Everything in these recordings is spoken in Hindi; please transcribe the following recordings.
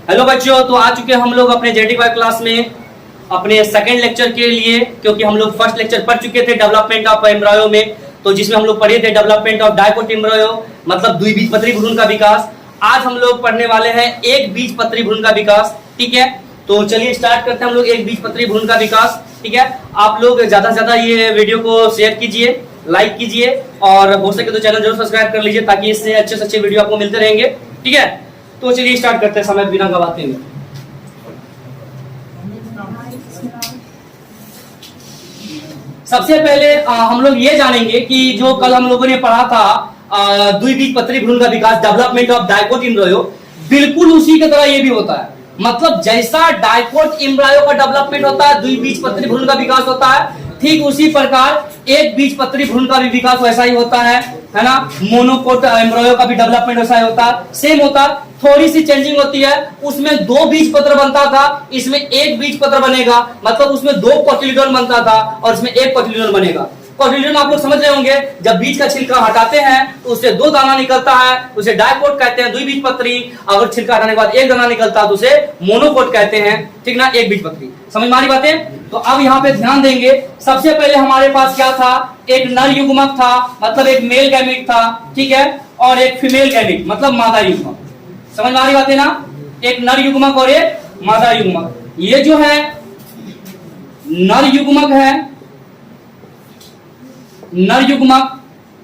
हेलो बच्चों, तो आ चुके हम लोग अपने जेनेटिक बायो क्लास में अपने सेकंड लेक्चर के लिए, क्योंकि हम लोग फर्स्ट लेक्चर पढ़ चुके थे डेवलपमेंट ऑफ एम्ब्रायो में, तो जिसमें हम लोग पढ़े थे डेवलपमेंट ऑफ डायकोट एम्ब्रायो मतलब द्विबीजपत्री भ्रूण का विकास। आज हम लोग पढ़ने वाले हैं एक बीजपत्री भ्रूण का विकास। ठीक है, तो चलिए स्टार्ट करते हैं हम लोग एक बीजपत्री भ्रूण का विकास। ठीक है, आप लोग ज्यादा से ज्यादा ये वीडियो को शेयर कीजिए, लाइक कीजिए और हो सके तो चैनल जरूर सब्सक्राइब कर लीजिए ताकि इससे अच्छे से अच्छे वीडियो आपको मिलते रहेंगे। ठीक है, तो चलिए स्टार्ट करते हैं समय बिना गवाते हुए। सबसे पहले हम लोग ये जानेंगे कि जो कल हम लोगों ने पढ़ा था द्विबीजपत्री भ्रूण का विकास, डेवलपमेंट ऑफ डायकोट एम्ब्रायो, बिल्कुल उसी की तरह ये भी होता है। मतलब जैसा डायकोट एम्ब्रायो का डेवलपमेंट होता है, द्विबीजपत्री भ्रूण का विकास होता है, ठीक उसी प्रकार एक बीजपत्री भ्रूण का भी विकास वैसा ही होता है ना। मोनोकोट एम्ब्रायो का भी डेवलपमेंट वैसा ही होता है, सेम होता है, थोड़ी सी चेंजिंग होती है। उसमें दो बीजपत्र बनता था, इसमें एक बीजपत्र बनेगा, मतलब उसमें दो कोटिलिडोन बनता था और इसमें एक कोटिलिडोन बनेगा। कोटिलिडोन आप लोग समझ रहे होंगे, जब बीज का छिलका हटाते हैं तो उससे दो दाना निकलता है, उसे डायकोट कहते हैं, द्विबीजपत्री। अगर छिलका हटाने के बाद एक दाना निकलता है तो उसे मोनोकोट कहते हैं, ठीक ना, एक बीजपत्री। समझ में आ रही बातें? तो अब यहाँ पे ध्यान देंगे, सबसे पहले हमारे पास क्या था, एक नर युग्मक था, मतलब एक मेल गैमेट था, ठीक है, और एक फीमेल गैमेट मतलब मादा युग्मक। समझ में आ रही बातें ना, एक नर युग्मक और एक मादा युग्मक। ये जो है नर युग्मक है, नर युग्मक,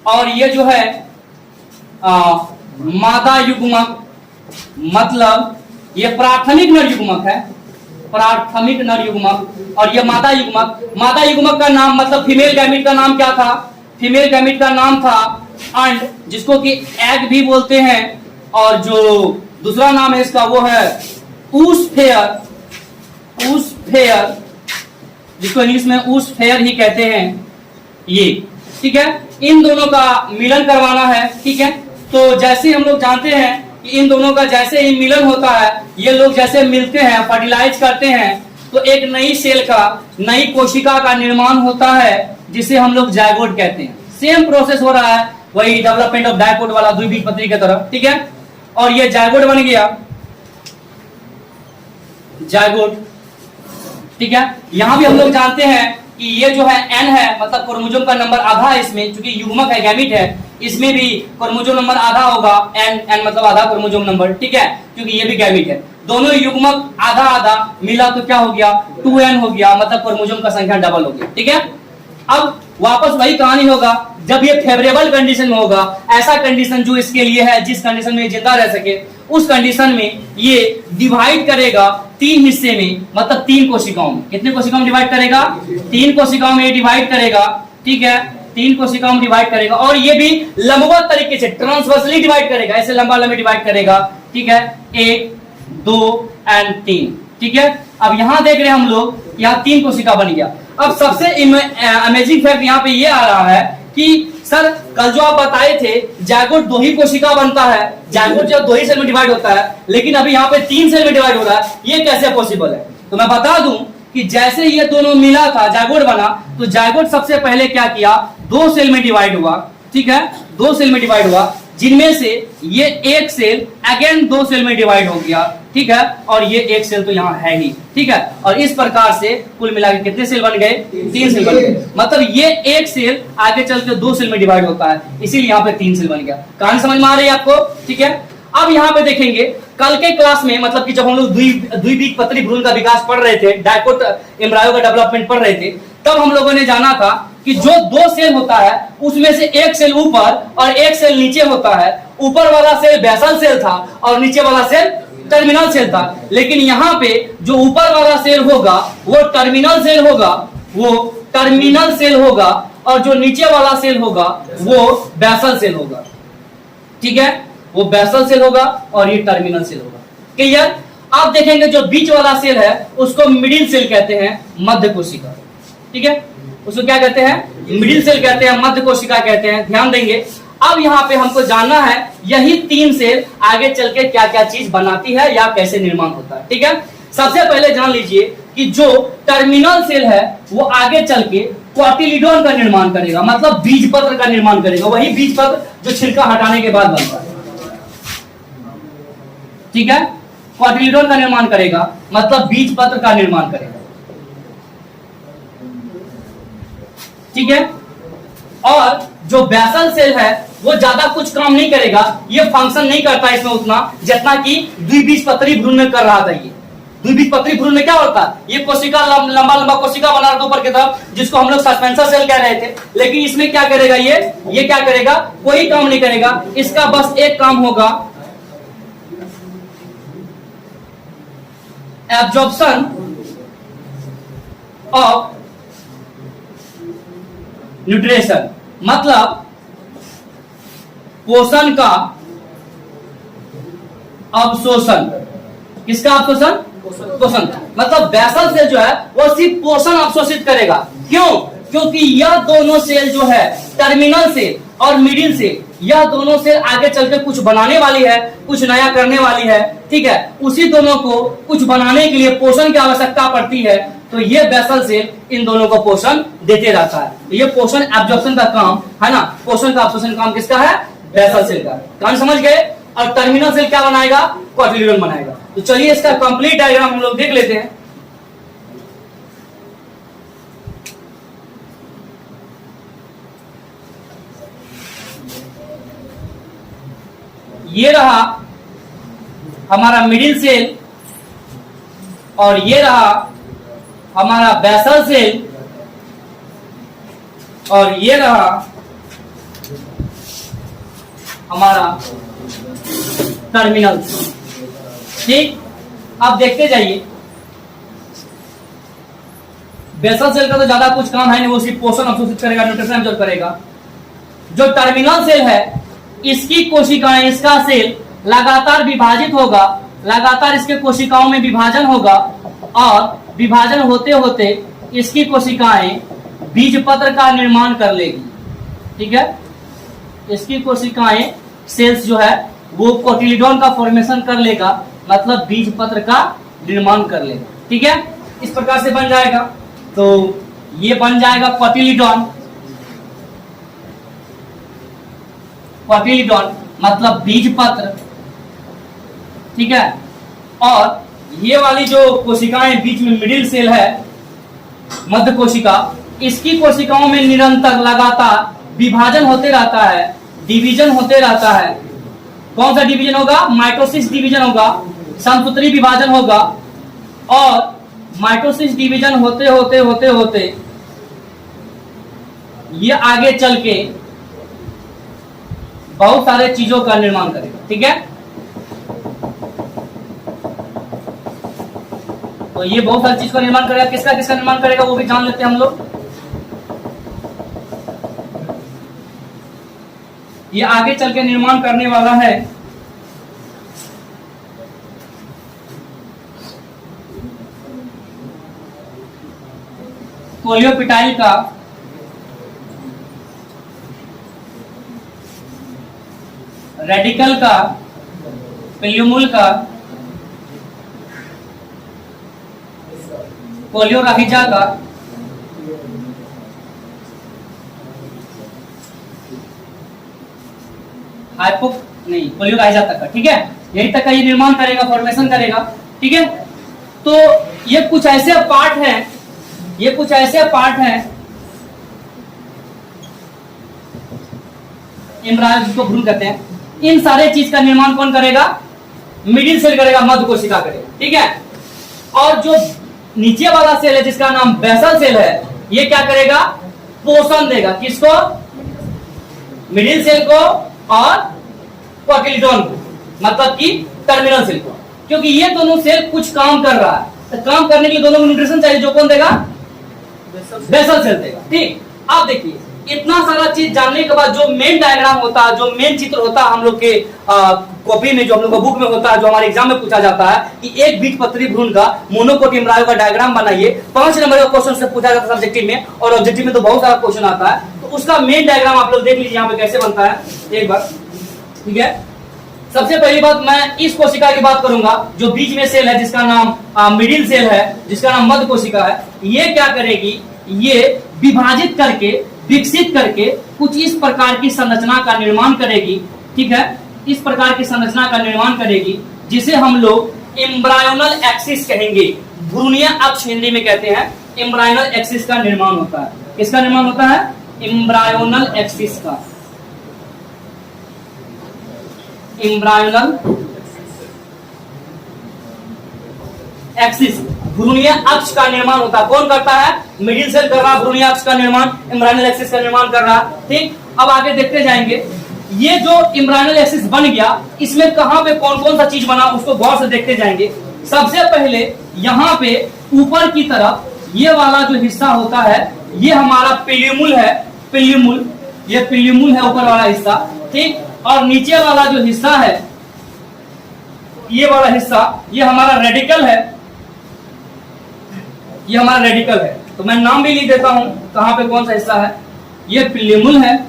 और ये जो है मादा युग्मक, मतलब ये प्राथमिक नर युग्मक है, प्राथमिक नर युग्मक, और ये मादा युग्मक। मादा युग्मक का नाम मतलब फीमेल गैमेट का नाम क्या था? फीमेल गैमेट का नाम था अंड, जिसको कि एग भी बोलते हैं, और जो दूसरा नाम है इसका वो है ऊस फेयर, ऊस फेयर, जिसको इंग्लिश में ऊस फेयर ही कहते हैं ये। ठीक है, इन दोनों का मिलन करवाना है। ठीक है, तो जैसे हम लोग जानते हैं कि इन दोनों का जैसे ही मिलन होता है, ये लोग जैसे मिलते हैं, फर्टिलाइज करते हैं, तो एक नई सेल का, नई कोशिका का निर्माण होता है, जिसे हम लोग जायगोट कहते हैं। सेम प्रोसेस हो रहा है, वही डेवलपमेंट ऑफ डायकोट वाला द्विबीजपत्री की तरह। ठीक है, और ये जायगोट बन गया, जायगोट। ठीक है, यहां भी हम लोग जानते हैं कि ये जो है एन है, मतलब क्रोमोसोम का नंबर आधा है इसमें, क्योंकि युग्मक है, गैमेट है, इसमें भी क्रोमोसोम नंबर आधा होगा, एन एन मतलब आधा क्रोमोसोम नंबर। ठीक है, क्योंकि ये भी गैमेट है, दोनों युग्मक आधा आधा मिला तो क्या हो गया, 2n हो गया, मतलब क्रोमोसोम का संख्या डबल हो गया। ठीक है, अब वापस वही कहानी होगा, जब ये फेवरेबल कंडीशन में होगा, ऐसा कंडीशन जो इसके लिए है, जिस कंडीशन में जिंदा रह सके, उस कंडीशन में ये डिवाइड करेगा तीन हिस्से में, मतलब तीन कोशिकाओं में। कितने कोशिकाओं में डिवाइड करेगा? तीन कोशिकाओं में डिवाइड करेगा। ठीक है, तीन कोशिकाओं में डिवाइड करेगा, और ये भी लंबवत तरीके से ट्रांसवर्सली डिवाइड करेगा, ऐसे लंबा लंबा डिवाइड करेगा। ठीक है, 1 2 और 3। ठीक है, अब यहां देख रहे हैं हम लोग, यहाँ तीन कोशिका बन गया। अब सबसे अमेजिंग फैक्ट यहाँ पे ये आ रहा है कि सर कल जो आप बताए थे जायगोट दो ही कोशिका बनता है, जायगोट जब दो ही सेल में डिवाइड होता है, लेकिन अभी यहाँ पे तीन सेल में डिवाइड हो रहा है, ये कैसे पॉसिबल है? तो मैं बता दूं कि जैसे ये दोनों मिला था, जायगोट बना, तो जायगोट सबसे पहले क्या किया, दो सेल में डिवाइड हुआ। ठीक है, दो सेल में डिवाइड हुआ, जिनमें से ये एक सेल अगेन दो सेल में डिवाइड हो गया। ठीक है, और ये एक सेल तो यहाँ है ही। ठीक है, और इस प्रकार से कुल मिलाकर कितने सेल बन गए? तीन सेल बन गए। मतलब ये एक सेल आगे चल के दो सेल में डिवाइड होता है, इसीलिए यहाँ पे तीन सेल बन गया। कहानी समझ में आ रही है आपको? ठीक है, अब यहाँ पे देखेंगे कल के क्लास में, मतलब कि जब हम लोग द्विबीजपत्री भ्रूण का विकास पढ़ रहे थे, डायकोट एम्ब्रायो का डेवलपमेंट पढ़ रहे थे, तब हम लोगों ने जाना था कि जो दो सेल होता है उसमें से एक सेल ऊपर और एक सेल नीचे होता है। ऊपर वाला सेल बेसल सेल था और नीचे वाला सेल टर्मिनल सेल था, लेकिन यहाँ पे जो ऊपर वाला सेल होगा वो टर्मिनल सेल होगा, वो टर्मिनल सेल होगा, और जो नीचे वाला सेल होगा वो बेसल सेल होगा। ठीक है, वो बेसल सेल होगा और ये टर्मिनल सेल होगा। क्लियर? आप देखेंगे जो बीच वाला सेल है उसको मिडिल सेल कहते हैं, मध्य कोशिका। ठीक है, उसको क्या कहते हैं? मिडिल सेल कहते हैं, मध्य कोशिका कहते हैं। ध्यान देंगे, अब यहाँ पे हमको जानना है यही तीन सेल आगे चल के क्या क्या चीज बनाती है या कैसे निर्माण होता है। ठीक है, सबसे पहले जान लीजिए कि जो टर्मिनल सेल है वो आगे चल के कोटिलिडोन का निर्माण करेगा, मतलब बीजपत्र का निर्माण करेगा, वही बीजपत्र जो छिलका हटाने के बाद बनता है। ठीक है, क्वाड्रिलिडोन का निर्माण करेगा, मतलब बीज पत्र का निर्माण करेगा। ठीक है। और जो बेसल सेल है वो ज्यादा कुछ काम नहीं करेगा, ये फंक्शन नहीं करता इसमें उतना जितना कि द्विबीजपत्री भ्रूण में कर रहा था। ये द्विबीजपत्री भ्रूण में क्या होता है, ये कोशिका लंबा लंबा कोशिका बना रहा था ऊपर की तरफ, जिसको हम लोग सस्पेंसर सेल कह रहे थे। लेकिन इसमें क्या करेगा, ये क्या करेगा, कोई काम नहीं करेगा। इसका बस एक काम होगा, एब्जॉर्प्शन ऑफ न्यूट्रिशन, मतलब पोषण का अवशोषण। किसका अवशोषण, पोषण। मतलब बेसल सेल जो है वो सिर्फ पोषण अवशोषित करेगा। क्यों, क्योंकि यह दोनों सेल जो है, टर्मिनल सेल और मिडिल सेल, यह दोनों सेल आगे चलकर कुछ बनाने वाली है, कुछ नया करने वाली है। ठीक है, उसी दोनों को कुछ बनाने के लिए पोषण की आवश्यकता पड़ती है, तो ये बेसल सेल इन दोनों को पोषण देते रहता है। ये पोषण एब्जॉर्प्शन का काम है ना, पोषण का अवशोषण काम किसका है, बेसल सेल का। काम समझ गए। और टर्मिनल सेल क्या बनाएगा, क्वाड्रिलिडोन बनाएगा। तो चलिए इसका कंप्लीट डायग्राम हम लोग देख लेते हैं। ये रहा हमारा मिडिल सेल और ये रहा हमारा बेसल सेल और ये रहा हमारा टर्मिनल। ठीक, अब देखते जाइए। बेसल सेल का तो ज्यादा कुछ काम है नहीं, वो सिर्फ पोषण अवशोषित करेगा, न्यूट्रिशन एब्जॉर्ब करेगा। जो टर्मिनल सेल है, इसकी कोशिकाएं, इसका सेल लगातार विभाजित होगा, लगातार इसके कोशिकाओं में विभाजन होगा और विभाजन होते होते इसकी कोशिकाएं बीजपत्र का निर्माण कर लेगी। ठीक है, इसकी कोशिकाएं, सेल्स जो है वो कोटिलिडोन का फॉर्मेशन कर लेगा, मतलब बीजपत्र का निर्माण कर लेगा। ठीक है, इस प्रकार से बन जाएगा। तो ये बन जाएगा कोटिलिडोन, कोटिलिडोन मतलब बीजपत्र। ठीक है, और ये वाली जो कोशिकाएं बीच में मिडिल सेल है, मध्य कोशिका, इसकी कोशिकाओं में निरंतर लगातार विभाजन होते रहता है, डिवीजन होते रहता है। कौन सा डिवीजन होगा, माइटोसिस डिवीजन होगा, समसूत्री विभाजन होगा। और माइटोसिस डिवीजन होते होते होते होते ये आगे चल के बहुत सारे चीजों का निर्माण करेगा। ठीक है, तो ये बहुत सारी चीज का निर्माण करेगा। किसका किसका निर्माण करेगा वो भी जान लेते हैं हम लोग। ये आगे चल के निर्माण करने वाला है कोलियोपिटाइल का, रेडिकल का, पिल्यूमुल का, कोलियोराहिजा का, हाइपो नहीं कोलियोराहिजा तक का। ठीक है, यही तक का ये निर्माण करेगा, फॉर्मेशन करेगा। ठीक है, तो ये कुछ ऐसे पार्ट हैं, ये कुछ ऐसे पार्ट हैं एम्ब्रायो, जिसको भ्रूण कहते हैं। इन सारे चीज का निर्माण कौन करेगा, मिडिल सेल करेगा, मध्य कोशिका करेगा। ठीक है, और जो नीचे वाला सेल है जिसका नाम बेसल सेल है, ये क्या करेगा, पोषण देगा। किसको, मिडिल सेल को और कोटिलिडोन को, मतलब कि टर्मिनल सेल को। क्योंकि ये दोनों सेल कुछ काम कर रहा है, तो काम करने के लिए दोनों को न्यूट्रिशन चाहिए, जो कौन देगा, बेसल सेल देगा। ठीक, आप देखिए इतना सारा चीज जानने के बाद जो मेन डायग्राम होता है, जो मेन चित्र होता है हम लोग के कॉपी में, जो हम लोग का बुक में होता है, जो हमारे एग्जाम में पूछा जाता है कि एक बीजपत्री भ्रूण का मोनोकोट एम्ब्रायो का डायग्राम बनाइए। 5 नंबर का क्वेश्चन से पूछा जाता है सब्जेक्टिव में, और ऑब्जेक्टिव में तो बहुत सारा क्वेश्चन आता है। तो उसका मेन डायग्राम आप लोग देख लीजिए यहाँ पे कैसे बनता है एक बार। ठीक है, सबसे पहली बात मैं इस कोशिका की बात करूंगा जो बीच में सेल है, जिसका नाम मिडिल सेल है, जिसका नाम मध्य कोशिका है। ये क्या करेगी, ये विभाजित करके, विकसित करके कुछ इस प्रकार की संरचना का निर्माण करेगी। ठीक है, इस प्रकार की संरचना का निर्माण करेगी जिसे हम लोग एम्ब्रायोनल एक्सिस कहेंगे, भ्रूणीय अक्ष हिंदी में कहते हैं, एम्ब्रायोनल एक्सिस का निर्माण होता है। किसका निर्माण होता है? एम्ब्रायोनल एक्सिस का, एम्ब्रायोनल एक्सिस, भ्रूणीय अक्ष का निर्माण होता है। कौन करता है? मिडिल सेल कर रहा है भ्रूणीय अक्ष का निर्माण, एम्ब्रायोनल एक्सिस का निर्माण कर रहा है। ठीक, अब आगे देखते जाएंगे। ये जो एम्ब्रायोनल एक्सिस बन गया, इसमें कहां पे कौन कौन सा चीज बना उसको गौर से देखते जाएंगे। सबसे पहले यहाँ पे ऊपर की तरफ ये वाला जो हिस्सा होता है, ये हमारा पिल्यूमुल है, पिल्यूमुल, ये पिल्यूमुल है ऊपर वाला हिस्सा। ठीक, और नीचे वाला जो हिस्सा है, ये वाला हिस्सा, ये हमारा रेडिकल है, ये हमारा रेडिकल है। तो मैं नाम भी लिख देता हूं कहां पे कौन सा हिस्सा है। ये पिल्यूमुल है,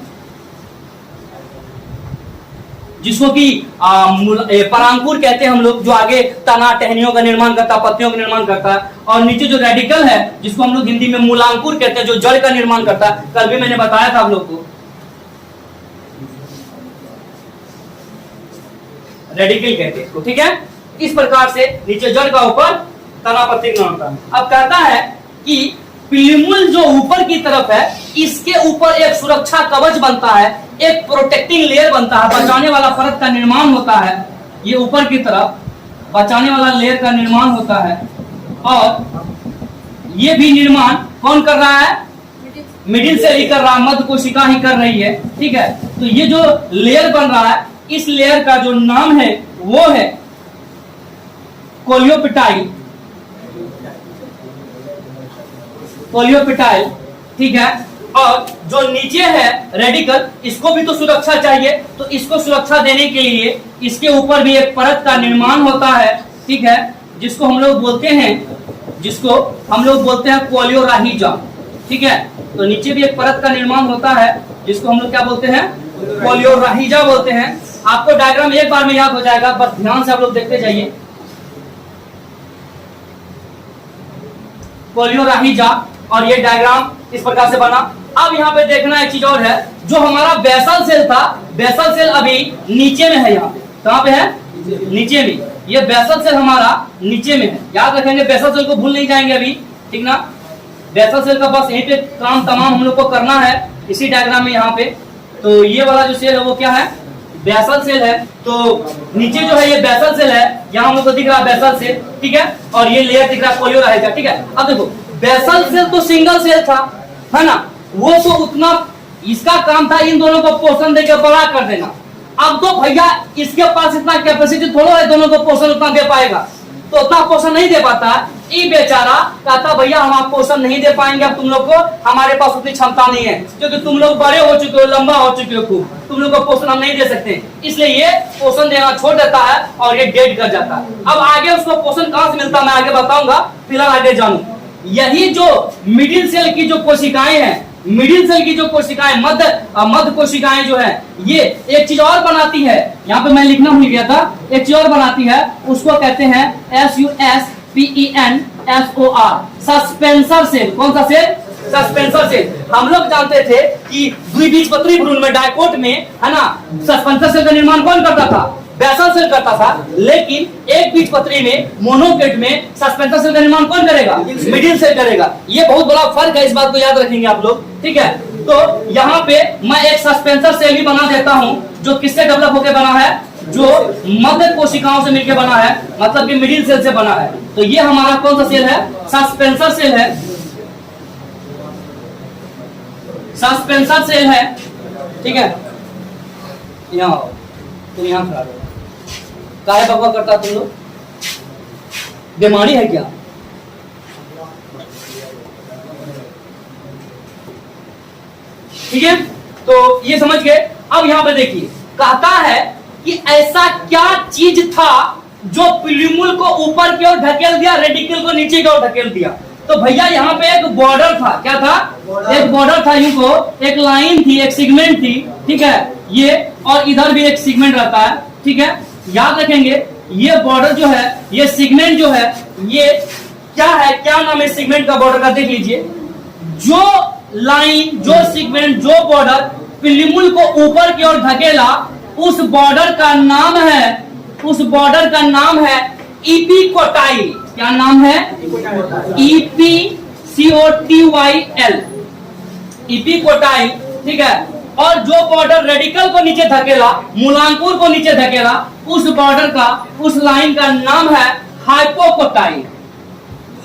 जिसको कि परांकुर कहते हैं हम लोग, जो आगे तना टहनियों का निर्माण करता है, पत्तियों का निर्माण करता है। और नीचे जो रेडिकल है, जिसको हम लोग हिंदी में मूलांकुर कहते हैं, जो जड़ का निर्माण करता है। कल भी मैंने बताया था आप लोग को, रेडिकल कहते हैं। ठीक है, इस प्रकार से नीचे जड़ का, ऊपर तना पत्ती का होता है। अब कहता है कि पिल्यूमुल जो ऊपर की तरफ है, इसके ऊपर एक सुरक्षा कवच बनता है, एक प्रोटेक्टिंग लेयर बनता है, बचाने वाला परत का निर्माण होता है। ये ऊपर की तरफ बचाने वाला लेयर का निर्माण होता है। और ये भी निर्माण कौन कर रहा है? मिडिल सेल ही कर रहा है, मध्य कोशिका ही कर रही है। ठीक है, तो ये जो लेयर बन रहा है, इस लेयर का जो नाम है वो है कोलियोपिटाइल, कोलियोपिटाइल। ठीक है, और जो नीचे है रेडिकल, इसको भी तो सुरक्षा चाहिए, तो इसको सुरक्षा देने के लिए इसके ऊपर भी एक परत का निर्माण होता है। ठीक है, जिसको हम लोग बोलते हैं कोलियोराहिजा। ठीक है, तो नीचे भी एक परत का निर्माण होता है, जिसको हम लोग क्या बोलते हैं? कोलियोराहिजा बोलते हैं। आपको डायग्राम एक बार में याद हो जाएगा, बस ध्यान से आप लोग देखते जाइए। कोलियोराहिजा, और ये डायग्राम इस प्रकार से बना। अब यहाँ पे देखना एक चीज और है, जो हमारा बेसल सेल था, बेसल सेल अभी नीचे में है। यहाँ पे कहाँ पे है? नीचे में। ये बेसल सेल हमारा नीचे में है, याद रखेंगे, बेसल सेल को भूल नहीं जाएंगे अभी। ठीक ना, बेसल सेल का बस यहीं पे काम तमाम हम लोग को करना है, इसी डायग्राम में। यहाँ पे तो ये वाला जो सेल है वो क्या है? बेसल सेल है। तो नीचे जो है ये बेसल सेल है, यहाँ हम लोग को दिख रहा है बेसल सेल। ठीक है, और ये लेयर दिख रहा है कोलियोराहिजा। ठीक है, अब देखो, बेसल सेल तो सिंगल सेल था, है ना, वो तो उतना, इसका काम था इन दोनों को पोषण देकर बड़ा कर देना। अब तो भैया इसके पास इतना कैपेसिटी थोड़ा है, दोनों को पोषण उतना दे पाएगा, तो उतना पोषण नहीं दे पाता। ये बेचारा कहता भैया हम आप पोषण नहीं दे पाएंगे, अब तुम लोग को, हमारे पास उतनी क्षमता नहीं है, क्योंकि तुम लोग बड़े हो चुके हो, लंबा हो चुके हो खूब, तुम लोग को पोषण हम नहीं दे सकते, इसलिए ये पोषण देना छोड़ देता है और ये डेड कर जाता है। अब आगे उसको पोषण कहां से मिलता है मैं आगे बताऊंगा, फिलहाल आगे जानू। यही जो मिडिल सेल की जो कोशिकाएं हैं, मिडिल सेल की जो कोशिकाएं, मध्य कोशिकाएं जो है, ये एक चीज और बनाती है। यहाँ पे मैं लिखना भूल गया था, एक चीज और बनाती है, उसको कहते हैं SUSPENSOR, सस्पेंसर सेल। कौन सा सेल? Suspensor cell. हम लोग जानते थे कि द्विबीजपत्री भ्रूण में, डायकोट में, है ना, सस्पेंसर सेल का निर्माण कौन करता था? बेसल सेल करता था। लेकिन एक बीजपत्री में, मोनोकेट में, सस्पेंसर सेल का निर्माण कौन करेगा? मिडिल सेल करेगा। ये बहुत बड़ा फर्क है, इस बात को याद रखेंगे आप लोग। ठीक है, तो यहाँ पे मैं एक सस्पेंसर सेल भी बना देता हूँ, जो किससे डेवलप होकर बना है? जो मध्य कोशिकाओं से मिलकर बना है, मतलब कि मिडिल सेल से बना है। तो ये हमारा कौन सा सेल है? सस्पेंसर सेल है, सस्पेंसर सेल है। ठीक है, यहाँ तुम यहाँ खड़ा रहो, काहे बकवा करता तुम लोग? बीमारी है क्या? ठीक है, तो ये समझ गए। अब यहाँ पे देखिए, कहता है कि ऐसा क्या चीज था जो पिल्यूमुल को ऊपर की ओर ढकेल दिया, रेडिकल को नीचे की ओर ढकेल दिया। तो भैया यहाँ पे एक बॉर्डर था, क्या था? एक बॉर्डर था, यूं एक लाइन थी, एक सेगमेंट थी। ठीक है, ये, और इधर भी एक सेगमेंट रहता है। ठीक है, याद रखेंगे, ये बॉर्डर जो है, ये सेगमेंट जो है, ये क्या है, क्या नाम है सेगमेंट का? बॉर्डर का देख लीजिए। जो लाइन, जो सेगमेंट, जो बॉर्डर पिल्यूमुल को ऊपर की ओर ढकेला, उस बॉर्डर का नाम है इपिकोटाइल। क्या नाम है? EPCOTYL, epicotyl. ठीक है। और जो बॉर्डर रेडिकल को नीचे धकेला, मूलांकुर को नीचे धकेला, उस बॉर्डर का, उस लाइन का नाम है हाइपोकोटाइल।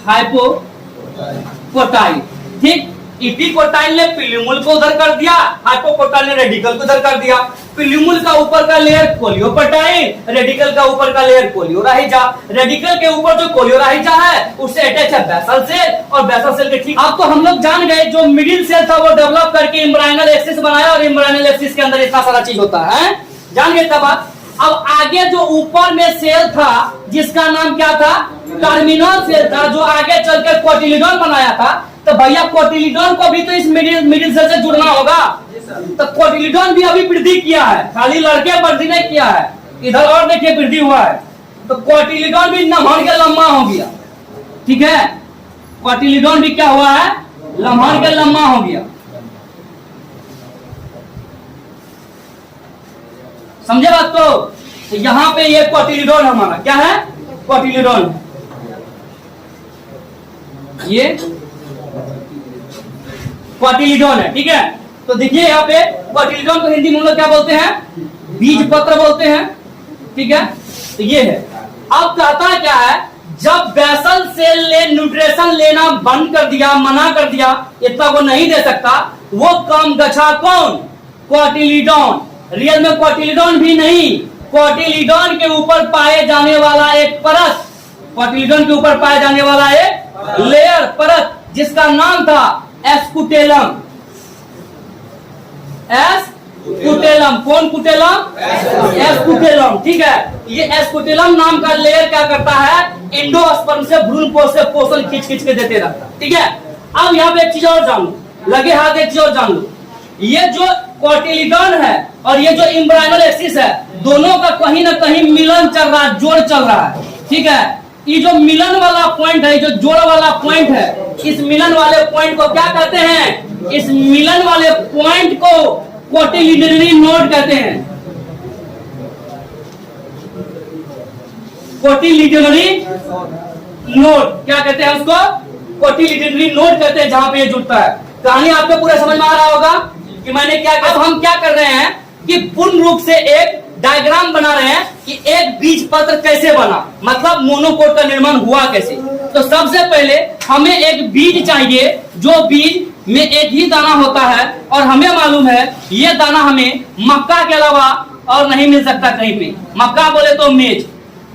हाइपोकोटाइल। ठीक। इपिकोटाइल ने पिल्यूमुल को उधर कर दिया, हाइपोकोटाइल ने रेडिकल को उधर कर दिया। पिल्यूमुल का ऊपर का लेयर कोलियोपेटाइल, रेडिकल का ऊपर का लेयर कोलियोराहिजा। रेडिकल के ऊपर जो कोलियोराहिजा है उससे अटैच है बेसल सेल, और बेसल सेल के ठीक अब तो हम लोग जान गए जो मिडिल सेल था वो डेवलप करके एम्ब्रायनल एक्सिस बनाया, और एम्ब्रायनल एक्सिस के अंदर इतना सारा चीज होता है। जान गए तब बात। अब आगे जो ऊपर में सेल था जिसका नाम क्या था? टर्मिनल सेल था, जो आगे चलकर कोटिलिडॉन बनाया था। तो भैया कोटिलिडॉन को भी तो इस मिडिल सेल से जुड़ना होगा। तो कोटिलिडॉन भी अभी वृद्धि किया है, खाली लड़के वृद्धि नहीं किया है, इधर और देखिए वृद्धि हुआ है। तो कोटिलिडॉन भी लम्हर के लम्बा हो गया। ठीक है। कोटिलिडॉन भी क्या हुआ है? लम्हर के लम्बा हो गया। समझे बात को? तो यहां पे ये कोटिलिडॉन हमारा क्या है? कोटिलिडॉन। ये कोटिलिडॉन है। ठीक है। तो देखिए यहाँ पे कोटिलिडॉन को हिंदी में लोग क्या बोलते हैं? बीज पत्र बोलते हैं। ठीक है। तो ये है। अब कहता क्या है? जब बेसल सेल ने न्यूट्रिशन लेना बंद कर दिया, मना कर दिया, इतना वो नहीं दे सकता, वो कम गछा कौन? कोटिलिडॉन। रियल में कोटिलिडॉन भी नहीं, कोटिलिडॉन के ऊपर पाए जाने वाला एक परत, कोटिलिडॉन के ऊपर पाए जाने वाला एक लेयर, परत, जिसका नाम था एस्कुटेलम। एस्कुटेलम। कौन कुटेलम? एस्कुटेलम। ठीक है। ये एस्कुटेलम नाम का लेयर क्या करता है? एंडोस्पर्म से भ्रूण कोश से पोषण खींच खींच के देते रहता। ठीक है। अब यहाँ पे एक चीज और जान लो, लगे हाथ एक चीज और जान लो। ये जो कोटिलिडॉन है और ये जो एम्ब्रायनल एक्सिस है, दोनों का कहीं ना कहीं मिलन चल रहा है, जोड़ चल रहा है। ठीक है। ये जो मिलन वाला पॉइंट है, जो जोड़ वाला पॉइंट है, इस मिलन वाले पॉइंट को क्या कहते हैं? इस मिलन वाले पॉइंट को कोटिलिडनरी नोड कहते हैं। कोटिलिडनरी नोड क्या कहते हैं? उसको कोटिलिडनरी नोड कहते हैं, जहां पे ये जुड़ता है। कहानी आपको पूरा समझ में आ रहा होगा कि मैंने क्या किया। अब हम क्या कर रहे हैं कि पूर्ण रूप से एक डायग्राम बना रहे हैं कि एक बीज पत्र कैसे बना, मतलब मोनोकोट का निर्माण हुआ कैसे। तो सबसे पहले हमें एक बीज चाहिए, जो बीज में एक ही दाना होता है, और हमें मालूम है ये दाना हमें मक्का के अलावा और नहीं मिल सकता कहीं पे। मक्का बोले तो मेज।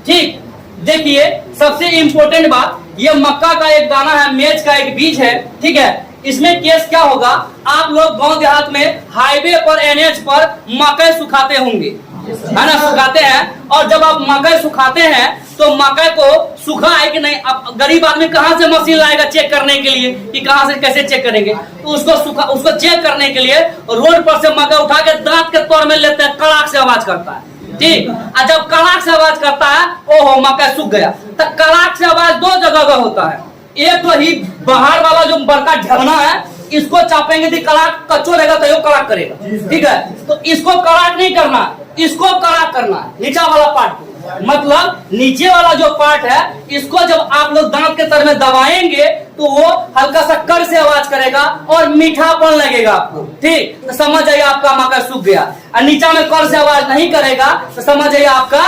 ठीक। देखिए सबसे इंपॉर्टेंट बात, ये मक्का का एक दाना है, मेज का एक बीज है। ठीक है। इसमें केस क्या होगा? आप लोग गांव देहात में हाईवे पर, NH पर मकई सुखाते होंगे, है ना? सुखाते हैं। और जब आप मकई सुखाते हैं तो मकई को सूखा है कि नहीं, अब गरीब आदमी कहां से मशीन लाएगा चेक करने के लिए कि कहां से कैसे चेक करेंगे? तो उसको चेक करने के लिए रोड पर से मकई उठा के दांत के तौर में लेते हैं, कड़ाक से आवाज करता है। ठीक। और जब कड़ाक से आवाज करता है, ओहो मकई सूख गया। तो कड़ाक से आवाज दो जगह का होता है। एक तो ही बाहर वाला जो बड़का झरना है, इसको चापेंगे तो कड़ाक, कच्चो रहेगा तो ये कड़ाक करेगा। ठीक है। तो इसको कड़ाक नहीं करना, इसको कड़ाक करना है, नीचा वाला पार्ट को। मतलब नीचे वाला जो पार्ट है, इसको जब आप लोग दांत के तर में दबाएंगे तो वो हल्का सा कर से आवाज करेगा और मीठापन लगेगा आपको। ठीक। तो समझ जाइए आपका मक्का सूख गया। और नीचा में कर से आवाज नहीं करेगा तो समझ जाइए आपका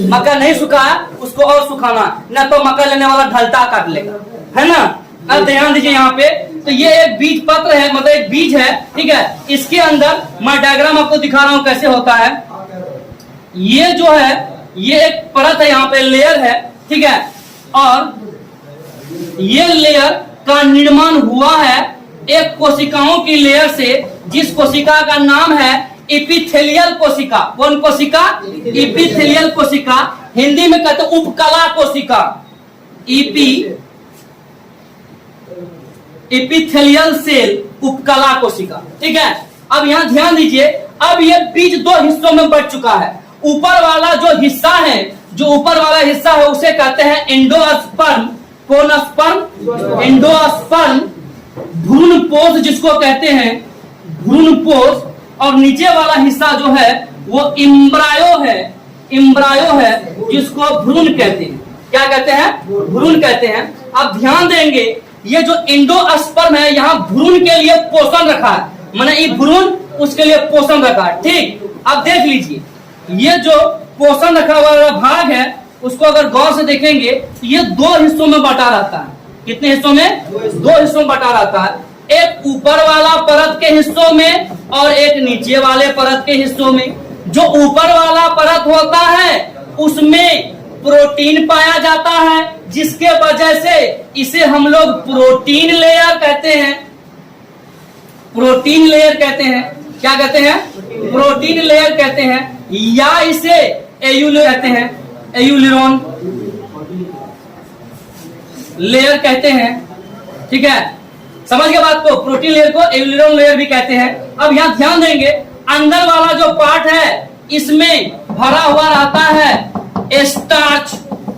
मक्का नहीं सूखा है, उसको और सुखाना, न तो मक्का लेने वाला ढलता काट लेगा, है ना? अब ध्यान दीजिए यहाँ पे। तो ये एक बीज पत्र है, मतलब एक बीज है। ठीक है। इसके अंदर मैं डायग्राम आपको दिखा रहा हूं कैसे होता है। ये जो है, ये एक परत है, यहाँ पे लेयर है। ठीक है। और ये लेयर का निर्माण हुआ है एक कोशिकाओं की लेयर से, जिस कोशिका का नाम है एपिथेलियल कोशिका। कौन कोशिका? एपिथेलियल कोशिका। हिंदी में कहते हैं उपकला कोशिका। एपिथेलियल सेल, उपकला कोशिका। ठीक है। अब यहां ध्यान दीजिए, अब ये बीज दो हिस्सों में बढ़ चुका है। ऊपर वाला जो हिस्सा है, जो ऊपर वाला हिस्सा है उसे कहते हैं एंडोस्पर्म। कौन स्पर्म? एंडोस्पर्म। भ्रूणपोष जिसको कहते हैं, भ्रूणपोष। और नीचे वाला हिस्सा जो है वो इम्ब्रायो है, इम्ब्रायो है, जिसको भ्रूण कहते हैं। क्या कहते हैं? भ्रूण कहते हैं। अब ध्यान देंगे, ये जो एंडोस्पर्म है यहाँ भ्रूण के लिए पोषण रखा है, माने ये भ्रूण उसके लिए पोषण रखा है। ठीक, अब देख लीजिए, ये जो पोषण रखा हुआ भाग है उसको अगर गौर से देखेंगे, ये दो हिस्सों में बटा रहता है। कितने हिस्सों में? दो हिस्सों में बटा रहता है, एक ऊपर वाला परत के हिस्सों में और एक नीचे वाले परत के हिस्सों में। जो ऊपर वाला परत होता है उसमें प्रोटीन पाया जाता है, जिसके वजह से इसे हम लोग प्रोटीन लेयर कहते हैं। प्रोटीन लेयर कहते हैं। क्या कहते हैं? प्रोटीन लेयर कहते हैं, या इसे एयूलेर कहते हैं, एयूलेरॉन लेयर कहते हैं। ठीक है, समझ गए बात को? प्रोटीन लेयर को एयूलेरॉन लेयर भी कहते हैं। अब यहां ध्यान देंगे, अंदर वाला जो पार्ट है इसमें भरा हुआ रहता है स्टार्च,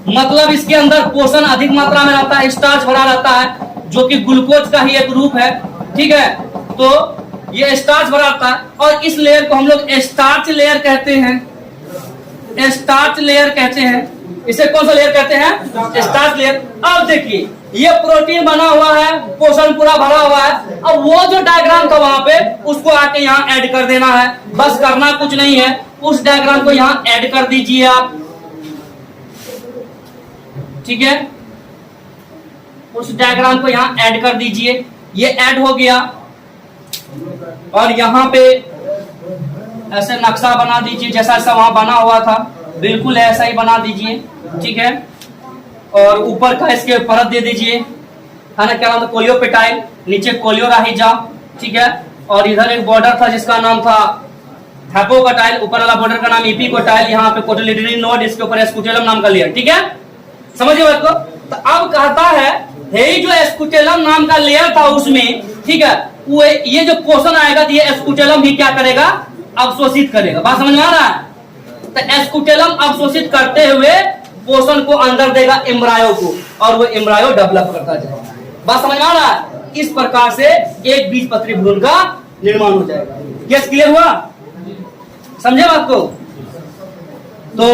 मतलब इसके अंदर पोषण अधिक मात्रा में रहता है, स्टार्च भरा रहता है जो कि ग्लूकोज का ही एक रूप है। ठीक है, तो ये स्टार्च भरा रहता है और इस लेयर को हम लोग स्टार्च लेयर कहते हैं। स्टार्च लेयर कहते हैं। इसे कौन सा लेयर कहते हैं? Starch layer. अब देखिए, ये प्रोटीन बना हुआ है, पोषण पूरा भरा हुआ है। अब वो जो डायग्राम था वहां पे, उसको आके यहाँ ऐड कर देना है, बस करना कुछ नहीं है। उस डायग्राम को यहाँ ऐड कर दीजिए आप। ठीक है, उस डायग्राम को यहाँ ऐड कर दीजिए। ये ऐड हो गया और यहाँ पे ऐसे नक्शा बना दीजिए, जैसा ऐसा वहां बना हुआ था बिल्कुल ऐसा ही बना दीजिए। ठीक है, और ऊपर का इसके परत दे दीजिए, है ना, क्या नाम था? कोलियोपेटाइल, नीचे कोलियोराहिजा। ठीक है, और इधर एक बॉर्डर था जिसका नाम था हैपोकोटाइल, ऊपर वाला बॉर्डर का नाम एपिकोटाइल, यहाँ पे कोटिलिडोनियन नोड, इसके ऊपर स्कूटेलम नाम का लेयर। ठीक है, समझिए बात को? तो अब कहता है ये जो स्कूटेलम नाम का लेयर था उसमें, ठीक है, वो ये जो पोषण आएगा तो ये स्कूटेलम ही क्या करेगा? अवशोषित करेगा। बात समझ में आ रहा है? तो स्कूटेलम अवशोषित करते हुए पोषण को अंदर देगा एम्ब्रायो को, और वो एम्ब्रायो डेवलप करता जाएगा। बात समझ में आ रहा है? इस प्रकार से एक बीजपत्री भ्रूण का निर्माण हो जाएगा। केस क्लियर हुआ? समझे बात को? तो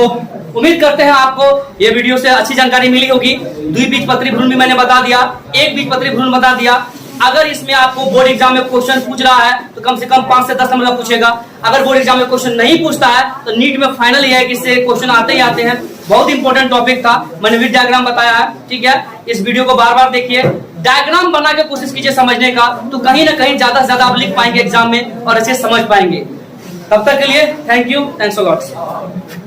उम्मीद करते हैं आपको ये वीडियो से अच्छी जानकारी मिली होगी। द्विबीजपत्री भ्रूण भी मैंने बता दिया, एक बीजपत्री भ्रूण बता दिया। अगर इसमें आपको बोर्ड एग्जाम में क्वेश्चन पूछ रहा है तो कम से कम 5 से 10 नंबर का पूछेगा। अगर बोर्ड एग्जाम में क्वेश्चन नहीं पूछता है तो नीट में फाइनल ये है कि इससे क्वेश्चन आते ही आते हैं। बहुत इंपॉर्टेंट टॉपिक था, मैंने विद डायग्राम बताया है। ठीक है, इस वीडियो को बार बार देखिए, डायग्राम बना के कोशिश कीजिए समझने का, तो कहीं ना कहीं ज्यादा से ज्यादा आप लिख पाएंगे एग्जाम में और अच्छे समझ पाएंगे। तब तक के लिए thank you, thanks a lot.